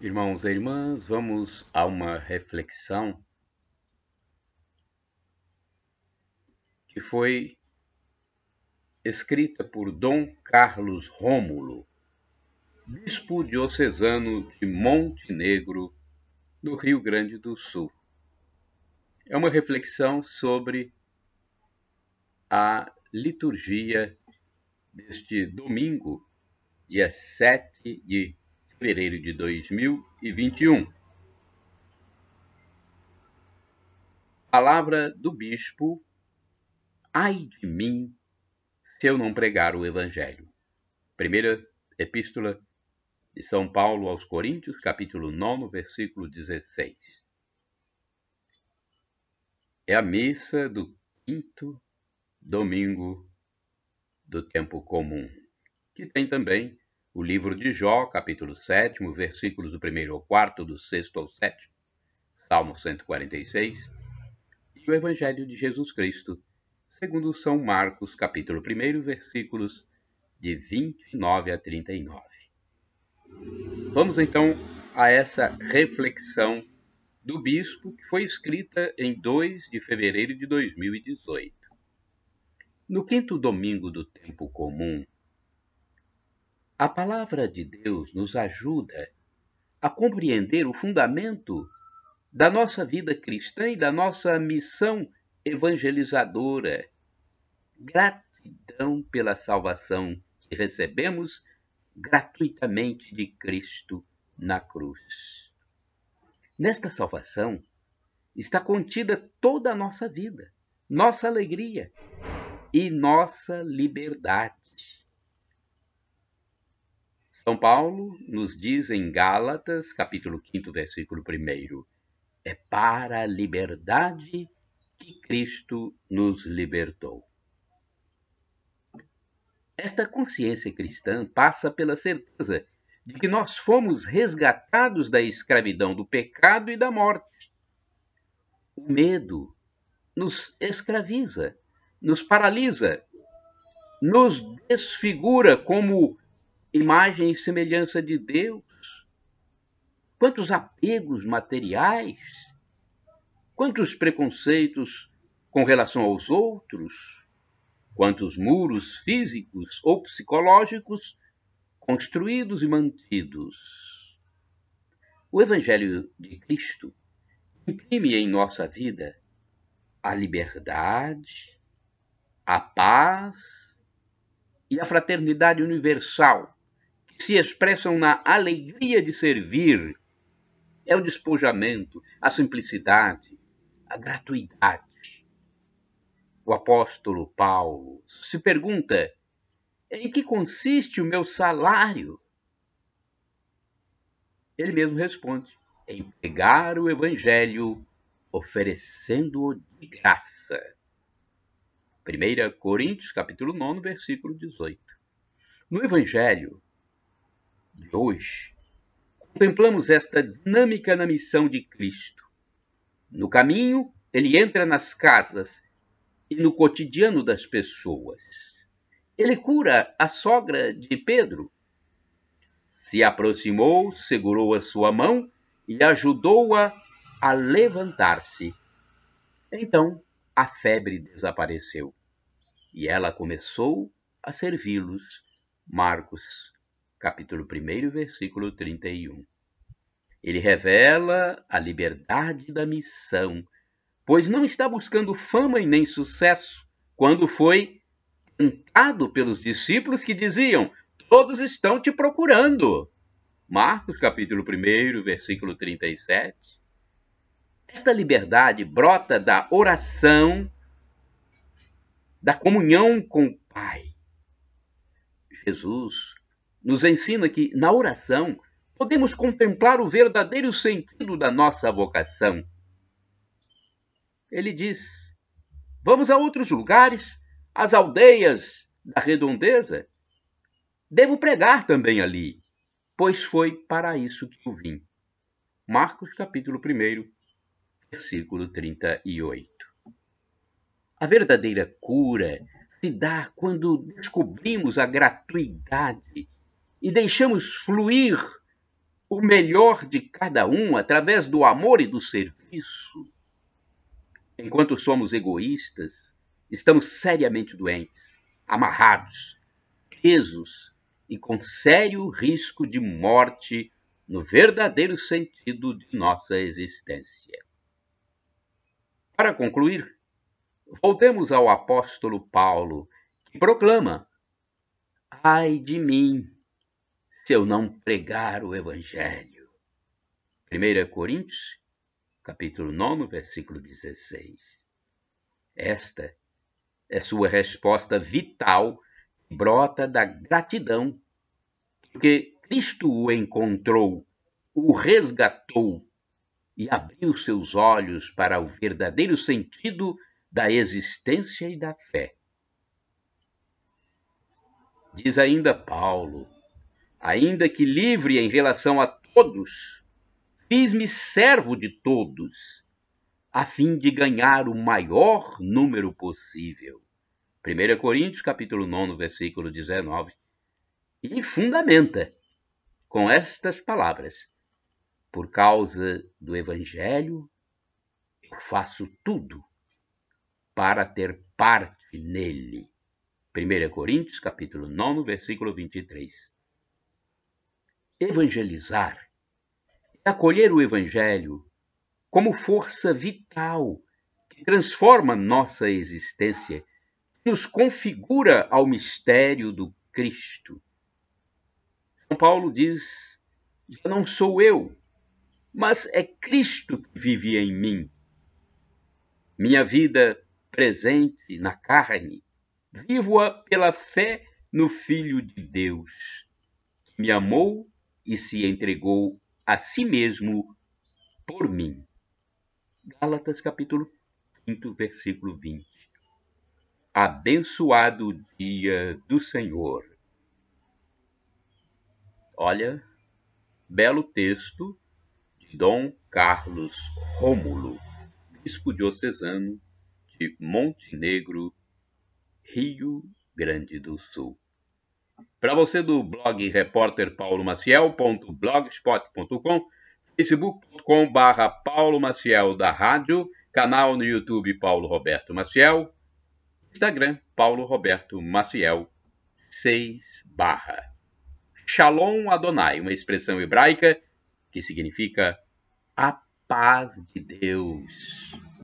Irmãos e irmãs, vamos a uma reflexão que foi escrita por Dom Carlos Rômulo, bispo diocesano de Montenegro, no Rio Grande do Sul. É uma reflexão sobre a liturgia deste domingo, dia 7 de fevereiro de 2021. Palavra do bispo: ai de mim se eu não pregar o Evangelho. Primeira Epístola de São Paulo aos Coríntios, capítulo 9, versículo 16. É a missa do quinto domingo do tempo comum, que tem também o livro de Jó, capítulo 7, versículos do 1º ao 4, do 6º ao 7, Salmo 146, e o Evangelho de Jesus Cristo, segundo São Marcos, capítulo 1, versículos de 29 a 39. Vamos então a essa reflexão do bispo, que foi escrita em 2 de fevereiro de 2018. No quinto domingo do tempo comum, a palavra de Deus nos ajuda a compreender o fundamento da nossa vida cristã e da nossa missão evangelizadora. Gratidão pela salvação que recebemos gratuitamente de Cristo na cruz. Nesta salvação está contida toda a nossa vida, nossa alegria e nossa liberdade. São Paulo nos diz em Gálatas, capítulo 5, versículo 1, é para a liberdade que Cristo nos libertou. Esta consciência cristã passa pela certeza de que nós fomos resgatados da escravidão do pecado e da morte. O medo nos escraviza, nos paralisa, nos desfigura como imagem e semelhança de Deus. Quantos apegos materiais, quantos preconceitos com relação aos outros, quantos muros físicos ou psicológicos construídos e mantidos. O Evangelho de Cristo imprime em nossa vida a liberdade, a paz e a fraternidade universal, que se expressam na alegria de servir. É o despojamento, a simplicidade, a gratuidade. O apóstolo Paulo se pergunta: em que consiste o meu salário? Ele mesmo responde: em pregar o Evangelho, oferecendo-o de graça. 1 Coríntios, capítulo 9, versículo 18. No Evangelho de hoje, contemplamos esta dinâmica na missão de Cristo. No caminho, ele entra nas casas e no cotidiano das pessoas. Ele cura a sogra de Pedro. Se aproximou, segurou a sua mão e ajudou-a a levantar-se. Então, a febre desapareceu e ela começou a servi-los. Marcos, capítulo 1, versículo 31. Ele revela a liberdade da missão, pois não está buscando fama e nem sucesso, quando foi tentado pelos discípulos que diziam: todos estão te procurando. Marcos, capítulo 1, versículo 37. Esta liberdade brota da oração, da comunhão com o Pai. Jesus nos ensina que, na oração, podemos contemplar o verdadeiro sentido da nossa vocação. Ele diz: vamos a outros lugares, às aldeias da redondeza. Devo pregar também ali, pois foi para isso que eu vim. Marcos, capítulo 1, versículo 38. A verdadeira cura se dá quando descobrimos a gratuidade e deixamos fluir o melhor de cada um através do amor e do serviço. Enquanto somos egoístas, estamos seriamente doentes, amarrados, presos e com sério risco de morte no verdadeiro sentido de nossa existência. Para concluir, voltemos ao apóstolo Paulo, que proclama: ai de mim, se eu não pregar o Evangelho. 1 Coríntios, capítulo 9, versículo 16. Esta é sua resposta vital, que brota da gratidão, porque Cristo o encontrou, o resgatou e abriu seus olhos para o verdadeiro sentido da existência e da fé. Diz ainda Paulo: ainda que livre em relação a todos, fiz-me servo de todos, a fim de ganhar o maior número possível. 1 Coríntios, capítulo 9, versículo 19. E fundamenta com estas palavras: por causa do Evangelho, eu faço tudo para ter parte nele. 1 Coríntios, capítulo 9, versículo 23. Evangelizar é acolher o Evangelho como força vital que transforma nossa existência, que nos configura ao mistério do Cristo. São Paulo diz: já não sou eu, mas é Cristo que vive em mim. Minha vida presente na carne, vivo-a pela fé no Filho de Deus, que me amou e se entregou a si mesmo por mim. Gálatas, capítulo 5, versículo 20. Abençoado dia do Senhor. Olha, belo texto de Dom Carlos Rômulo, bispo diocesano de Montenegro, Rio Grande do Sul. Para você do blog repórterpaulomaciel.blogspot.com, facebook.com/Paulo Maciel da Rádio, canal no YouTube Paulo Roberto Maciel, Instagram Paulo Roberto Maciel 6/. Shalom Adonai, uma expressão hebraica que significa a paz de Deus.